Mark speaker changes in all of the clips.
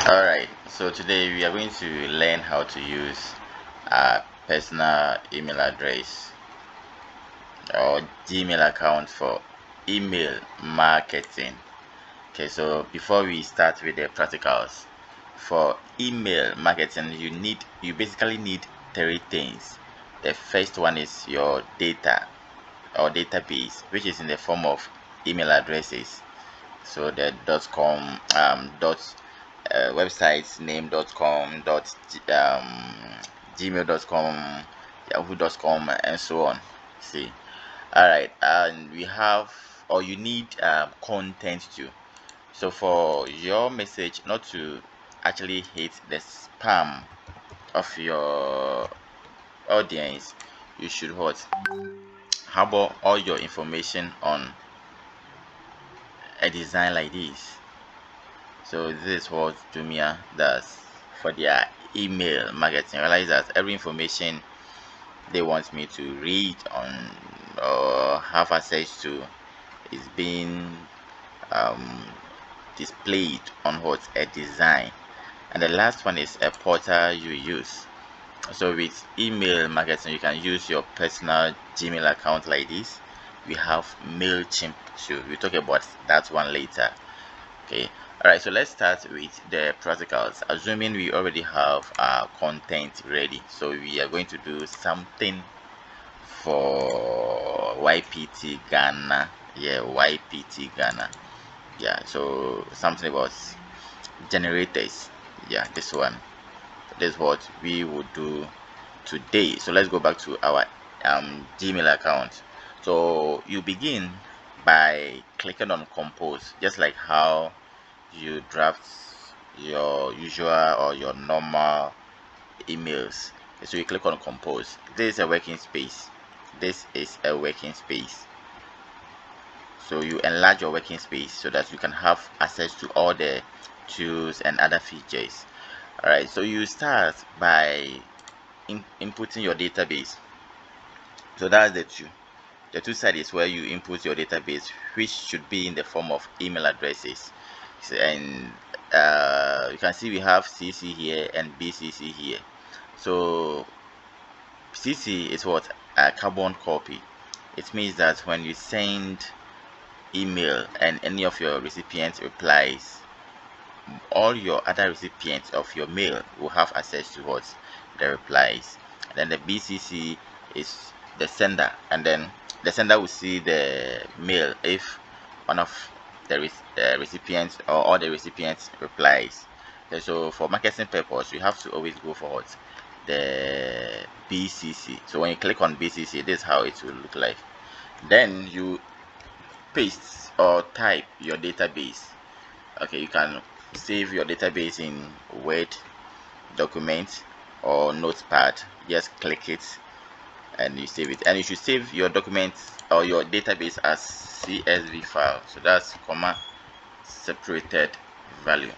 Speaker 1: Alright, so today we are going to learn how to use a personal email address or Gmail account for email marketing. Okay, so before we start with the practicals, for email marketing, you basically need three things. The first one is your data or database, which is in the form of email addresses. So the .com websites name .com gmail.com yahoo.com and so on. See, all right, and we have, or you need content too. So for your message not to actually hit the spam of your audience, you should what have all your information on a design like this. So this is what Jumia does for their email marketing. Realize that every information they want me to read on or have access to is being um, displayed on what a design. And the last one is a portal you use. So with email marketing, you can use your personal Gmail account like this. We have MailChimp too. We'll talk about that one later. Okay, all right, so let's start with the practicals. Assuming we already have our content ready, so we are going to do something for YPT Ghana. Yeah, YPT Ghana. Yeah, so something about generators. Yeah, this one. This is what we would do today. So let's go back to our Gmail account. So you begin by clicking on compose, just like how you draft your usual or your normal emails. So you click on compose. This is a working space. This is a working space. So you enlarge your working space so that you can have access to all the tools and other features. All right, so you start by inputting your database. So that's the two side is where you input your database, which should be in the form of email addresses. So, and you can see we have CC here and BCC here. So CC is what a carbon copy. It means that when you send email and any of your recipients replies, all your other recipients of your mail will have access to what the replies. And then the BCC is the sender, and then the sender will see the mail if one of the recipients or all the recipients replies. Okay, so for marketing purpose, you have to always go for what the BCC. So when you click on BCC, this is how it will look like. Then you paste or type your database. Okay, you can save your database in Word document or Notepad. Just click it and you save it, and you should save your document or your database as CSV file. So that's comma separated values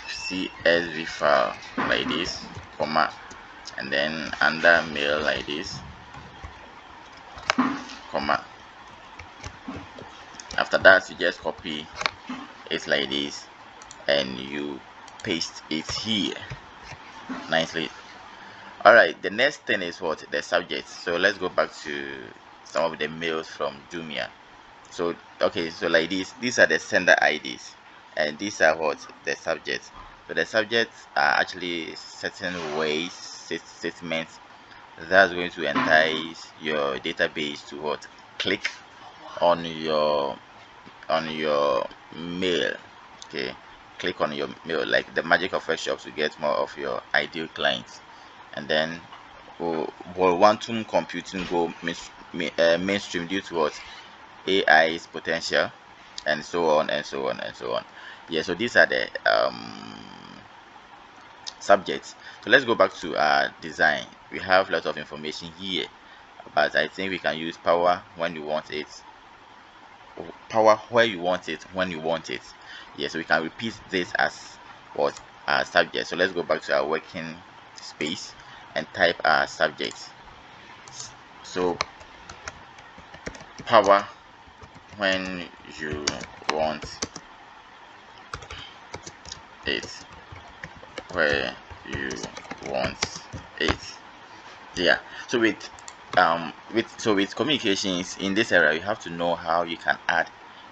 Speaker 1: CSV file like this, comma, and then under mail like this, comma. After that, you just copy it like this and you paste it here nicely. All right, the next thing is what the subject. So let's go back to some of the mails from Jumia. So okay, so like this, these are the sender IDs and these are what the subjects. So the subjects are actually certain ways statements that's going to entice your database to what click on your mail. Okay, click on your mail, like the magic of workshops to get more of your ideal clients. And then will quantum computing go mainstream due to what AI's potential, and so on and so on and so on. Yeah, so these are the subjects. So let's go back to our design. We have lots of information here, but I think we can use power when you want it, power where you want it, when you want it. Yes, we can repeat this as what our subject. So let's go back to our working space and type our subject. So power when you want it where you want it. Yeah, so with communications in this area, you have to know how you can add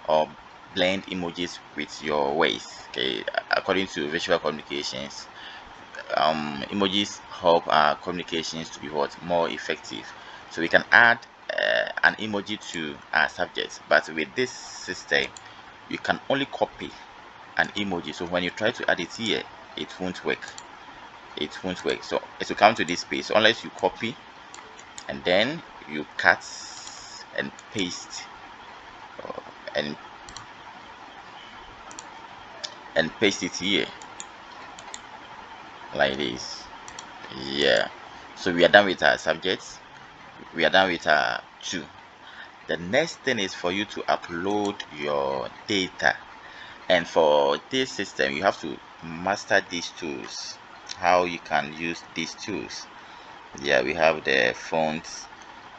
Speaker 1: or blend emojis with your ways. Okay, according to visual communications, emojis help our communications to be what more effective. So we can add an emoji to our subject, but with this system you can only copy an emoji. So when you try to add it here, it won't work. So it will come to this page. So unless you copy and then you cut and paste, uh, and paste it here like this. Yeah, so we are done with our subjects, we are done with our two. The next thing is for you to upload your data, and for this system you have to master these tools, how you can use these tools. Yeah, we have the font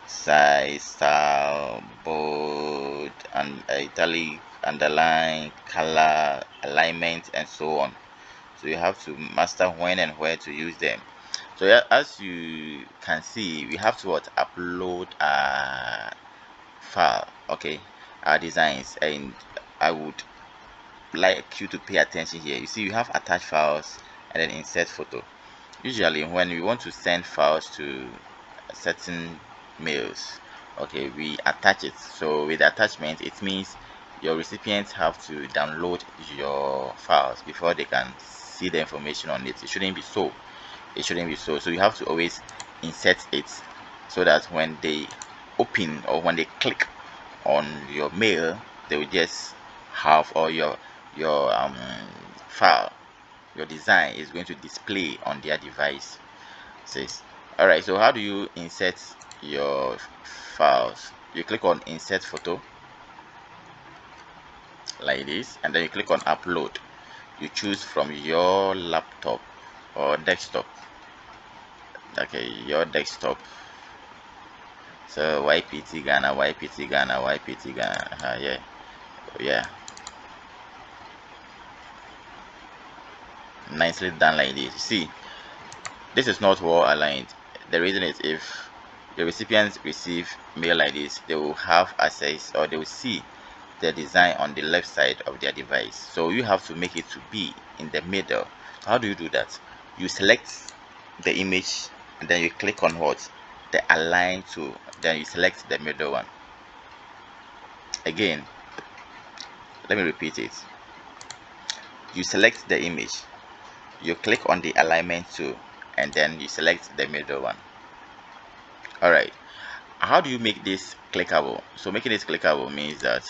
Speaker 1: size, style, bold, and italic, underline, color, alignment, and so on. So you have to master when and where to use them. So yeah, as you can see, we have to upload a file, okay, our designs, and I would like you to pay attention here. You see, you have attached files and then insert photo. Usually when we want to send files to certain mails, okay, we attach it. So with attachment, it means your recipients have to download your files before they can see the information on it. It shouldn't be so. So you have to always insert it, so that when they open or when they click on your mail, they will just have, or your file, your design is going to display on their device. Says, all right, so how do you insert your files? You click on insert photo like this, and then you click on upload. You choose from your laptop or desktop. Okay, your desktop. So YPT Ghana, YPT Ghana, YPT Ghana. Yeah, yeah, nicely done like this. You see, this is not well aligned. The reason is, if the recipients receive mail like this, they will have access, or they will see the design on the left side of their device. So you have to make it to be in the middle. How do you do that? You select the image and then you click on what? The align to, then you select the middle one. Again, let me repeat it. You select the image, you click on the alignment tool, and then you select the middle one. All right, how do you make this clickable? So making this clickable means that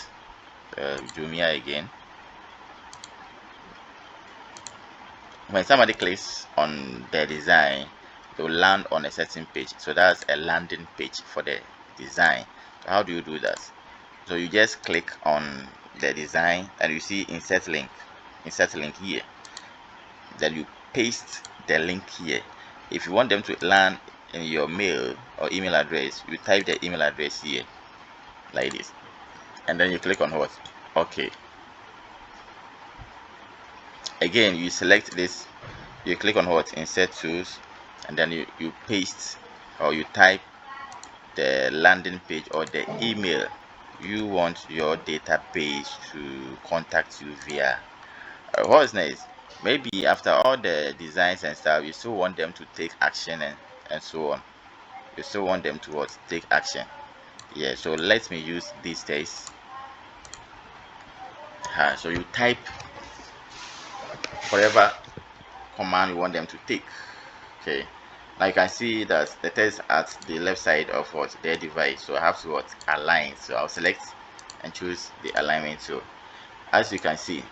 Speaker 1: Jumia again, when somebody clicks on the design, they will land on a certain page. So that's a landing page for the design. So how do you do that? So you just click on the design and you see insert link here, then you paste the link here. If you want them to land in your mail or email address, you type the email address here like this, and then you click on what? Okay. Again, you select this, you click on what? Insert tools, and then you paste, or you type the landing page or the email you want your database to contact you via. What's next? Maybe after all the designs and stuff, you still want them to take action, and so on. You still want them to what? Take action. Yeah, so let me use these days. So you type whatever command you want them to take. Okay, now you can see that the text at the left side of what? Their device. So I have to what? Align. So I'll select and choose the alignment. So as you can see,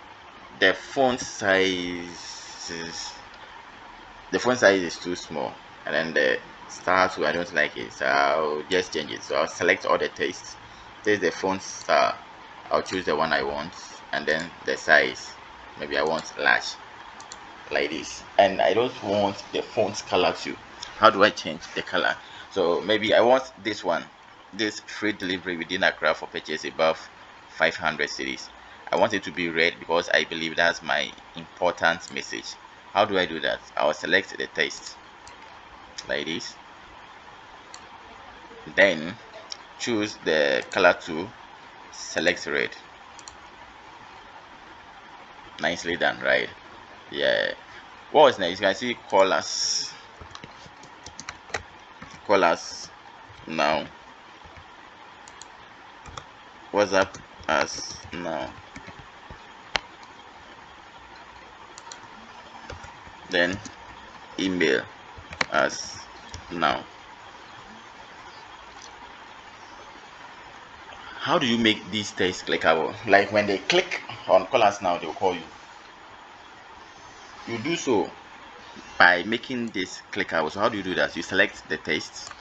Speaker 1: the font size is too small, and then the star too, I don't like it, so I'll just change it. So I'll select all the text. There's the font style, I'll choose the one I want, and then the size, maybe I want large like this, and I don't want the font color too. How do I change the color? So maybe I want this one, this free delivery within Accra for purchase above 500 cities. I want it to be red because I believe that's my important message. How do I do that? I'll select the text like this, then choose the color tool, select red. Nicely done, right? Yeah. What was next? You can see colors now, WhatsApp as now, then email as now. How do you make these tests clickable? Like when they click on colors now, they'll call you. You do so by making this clickable. So how do you do that? You select the text,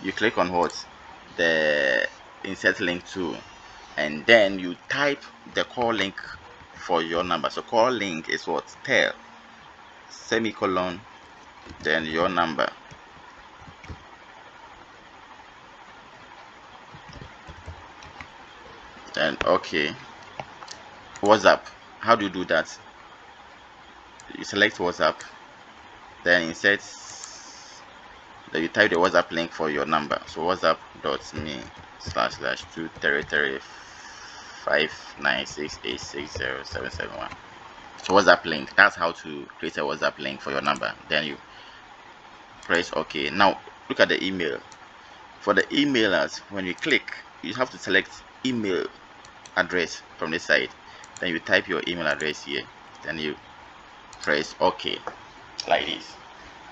Speaker 1: you click on what? The insert link tool, and then you type the call link for your number. So call link is what? Tell semicolon then your number. Then okay. WhatsApp. How do you do that? You select WhatsApp, then insert, then you type the WhatsApp link for your number. So whatsapp.me/23359686077. So WhatsApp link. That's how to create a WhatsApp link for your number. Then you press OK. Now look at the email. For the emailers, when you click, you have to select email address from this side. Then you type your email address here. Then you press OK like this.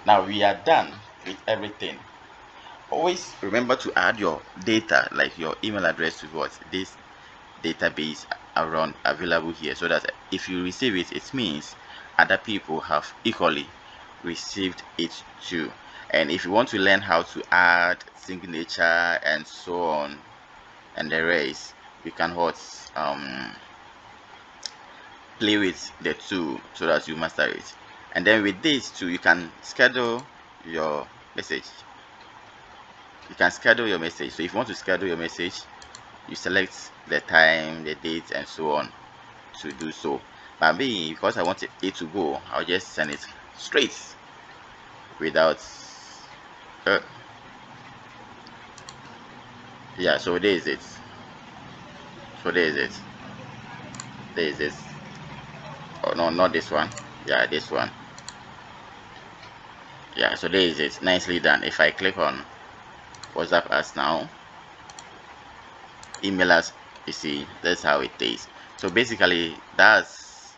Speaker 1: Now we are done with everything. Always remember to add your data, like your email address, to what this database around available here, so that if you receive it, it means other people have equally received it too. And if you want to learn how to add signature and so on and the rest, you can what play with the tool so that you master it. And then with this too, you can schedule your message. So if you want to schedule your message, you select the time, the date, and so on to do so. But me, because I want it to go, I'll just send it straight without yeah. So there is it. So there is it. There is this. Oh no, not this one. Yeah, this one. Yeah, so there is it. Nicely done. If I click on WhatsApp as now, email us, you see, that's how it is. So basically that's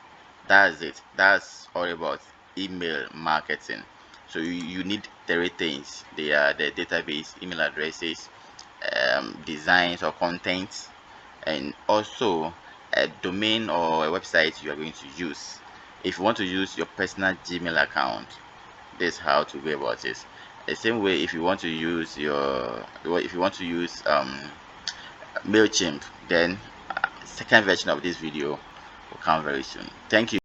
Speaker 1: it. That's all about email marketing. So you need three things. They are the database, email addresses, designs or content, and also a domain or a website you are going to use. If you want to use your personal Gmail account, this is how to go about it. The same way, if you want to use MailChimp, then second version of this video will come very soon. Thank you.